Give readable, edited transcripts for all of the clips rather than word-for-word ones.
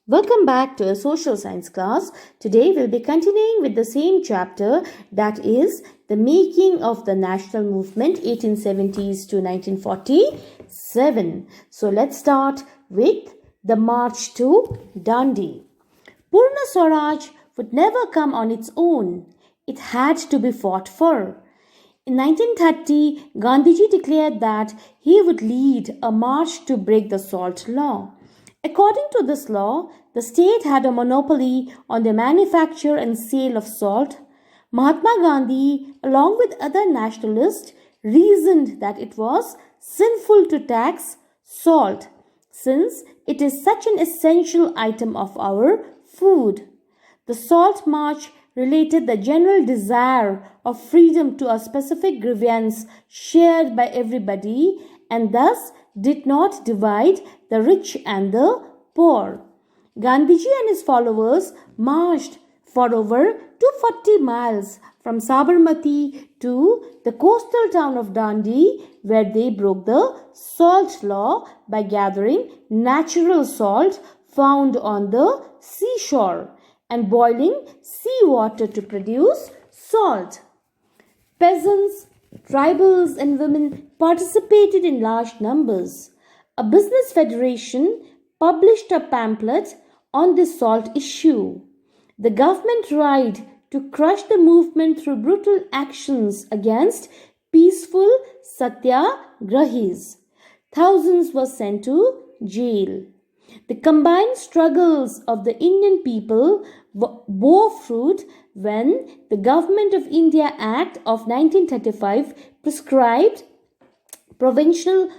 Welcome back to a social science class. Today we'll be continuing with the same chapter, that is the making of the national movement 1870s to 1947. So let's start with the march to Dandi. Poorna SWARAJ would never come on its own. It had to be fought for. In 1930, Gandhiji declared that he would lead a march to break the salt law. According to this law, the state had a monopoly on the manufacture and sale of salt. Mahatma Gandhi, along with other nationalists, reasoned that it was sinful to tax salt, since it is such an essential item of our food. The Salt March related the general desire of freedom to a specific grievance shared by everybody, and thus did not divide the rich and the poor. Gandhiji and his followers marched for over 240 miles from Sabarmati to the coastal town of Dandi, where they broke the salt law by gathering natural salt found on the seashore and boiling seawater to produce salt. Peasants, tribals, and women participated in large numbers. A business federation published a pamphlet on the salt issue. The government tried to crush the movement through brutal actions against peaceful satyagrahis. Thousands were sent to jail. The combined struggles of the Indian people bore fruit when the Government of India Act of 1935 prescribed provincial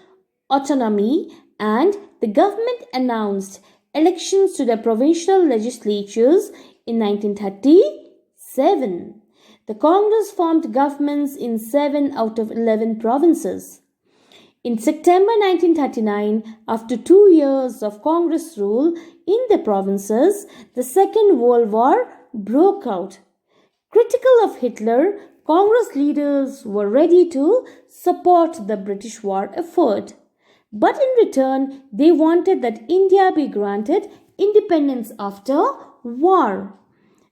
autonomy, and the government announced elections to the provincial legislatures in 1937. The Congress formed governments in 7 out of 11 provinces. In September 1939, after 2 years of Congress rule in the provinces, the Second World War broke out. Critical of Hitler, Congress leaders were ready to support the British war effort. But in return, they wanted that India be granted independence after war.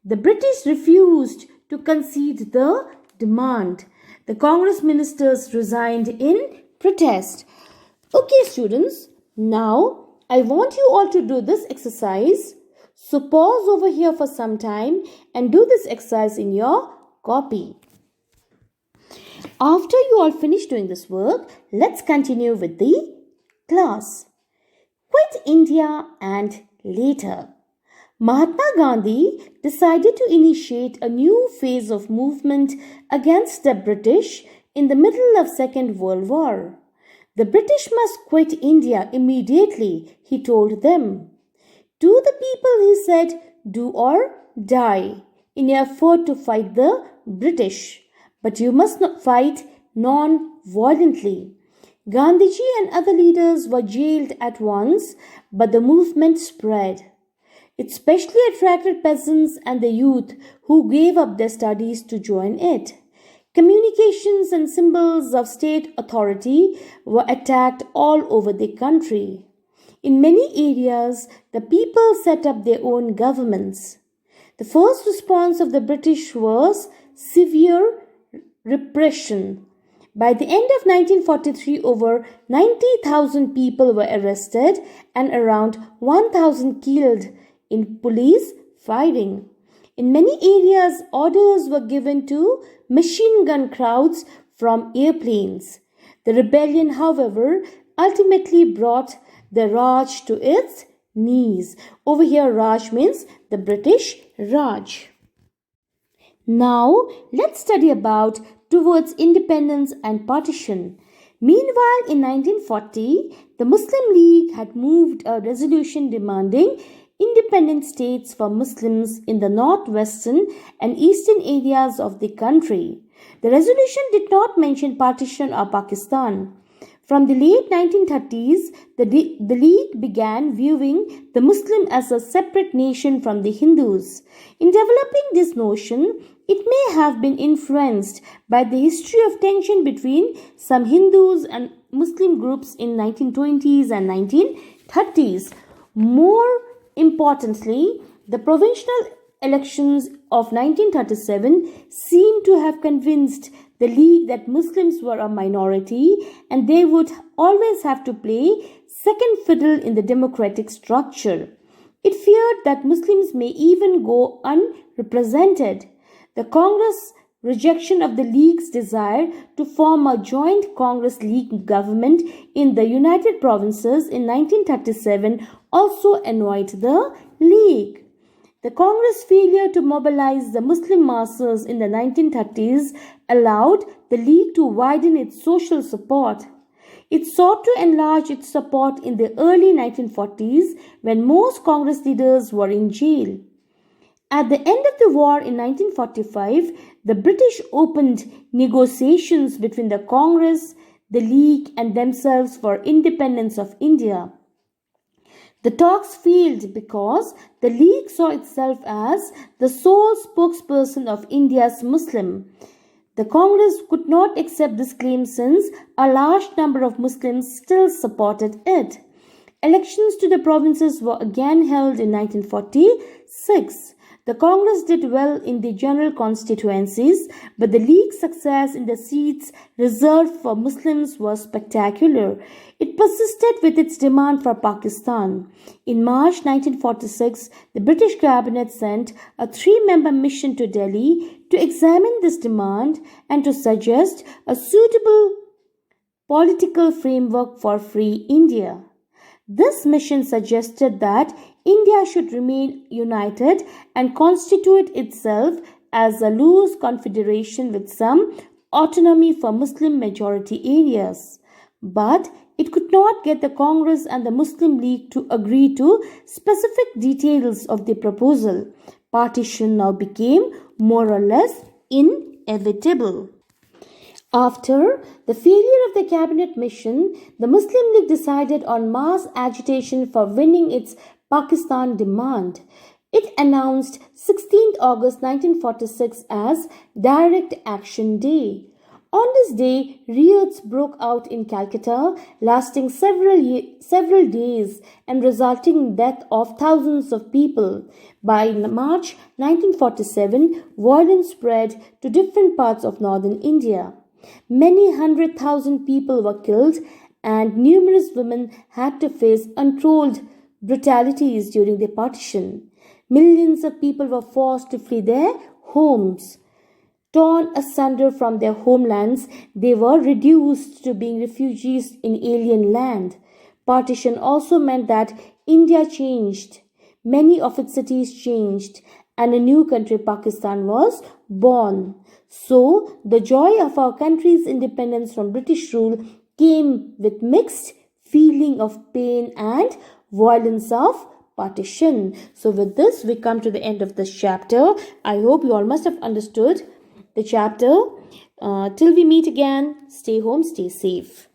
The British refused to concede the demand. The Congress ministers resigned in protest. Okay, students, now I want you all to do this exercise. So pause over here for some time and do this exercise in your copy. After you all finish doing this work, let's continue with the class. Quit India and later. Mahatma Gandhi decided to initiate a new phase of movement against the British in the middle of Second World War. The British must quit India immediately, he told them. To the people he said, do or die in your effort to fight the British. But you must not fight non-violently. Gandhiji and other leaders were jailed at once, but the movement spread. It specially attracted peasants and the youth who gave up their studies to join it. Communications and symbols of state authority were attacked all over the country. In many areas, the people set up their own governments. The first response of the British was severe repression. By the end of 1943, over 90,000 people were arrested and around 1,000 killed in police firing. In many areas, orders were given to machine gun crowds from airplanes. The rebellion, however, ultimately brought the Raj to its knees. Over here, Raj means the British Raj. Now, let's study about towards independence and partition. Meanwhile, in 1940, the Muslim League had moved a resolution demanding independent states for Muslims in the northwestern and eastern areas of the country. The resolution did not mention partition or Pakistan. From the late 1930s, the League began viewing the Muslim as a separate nation from the Hindus. In developing this notion, it may have been influenced by the history of tension between some Hindus and Muslim groups in 1920s and 1930s. More Importantly, the provincial elections of 1937 seem to have convinced the League that Muslims were a minority and they would always have to play second fiddle in the democratic structure. It feared that Muslims may even go unrepresented. The Congress' rejection of the League's desire to form a joint Congress-League government in the United Provinces in 1937 also annoyed the League. The Congress' failure to mobilize the Muslim masses in the 1930s allowed the League to widen its social support. It sought to enlarge its support in the early 1940s when most Congress leaders were in jail. At the end of the war in 1945, the British opened negotiations between the Congress, the League, and themselves for independence of India. The talks failed because the League saw itself as the sole spokesperson of India's Muslim. The Congress could not accept this claim since a large number of Muslims still supported it. Elections to the provinces were again held in 1946. The Congress did well in the general constituencies, but the League's success in the seats reserved for Muslims was spectacular. It persisted with its demand for Pakistan. In March 1946, the British cabinet sent a 3-member mission to Delhi to examine this demand and to suggest a suitable political framework for free India. This mission suggested that India should remain united and constitute itself as a loose confederation with some autonomy for Muslim majority areas. But it could not get the Congress and the Muslim League to agree to specific details of the proposal. Partition now became more or less inevitable. After the failure of the cabinet mission, the Muslim League decided on mass agitation for winning its Pakistan demand. It announced 16th August 1946 as Direct Action Day. On this day, riots broke out in Calcutta, lasting several days and resulting in death of thousands of people. By March 1947, violence spread to different parts of northern India. Many 100,000 people were killed and numerous women had to face untold brutalities during the partition. Millions of people were forced to flee their homes. Torn asunder from their homelands, they were reduced to being refugees in alien land. Partition also meant that India changed. Many of its cities changed, and a new country, Pakistan, was born. So, the joy of our country's independence from British rule came with mixed feeling of pain and violence of partition. So, with this, we come to the end of this chapter. I hope you all must have understood the chapter. Till we meet again, stay home, stay safe.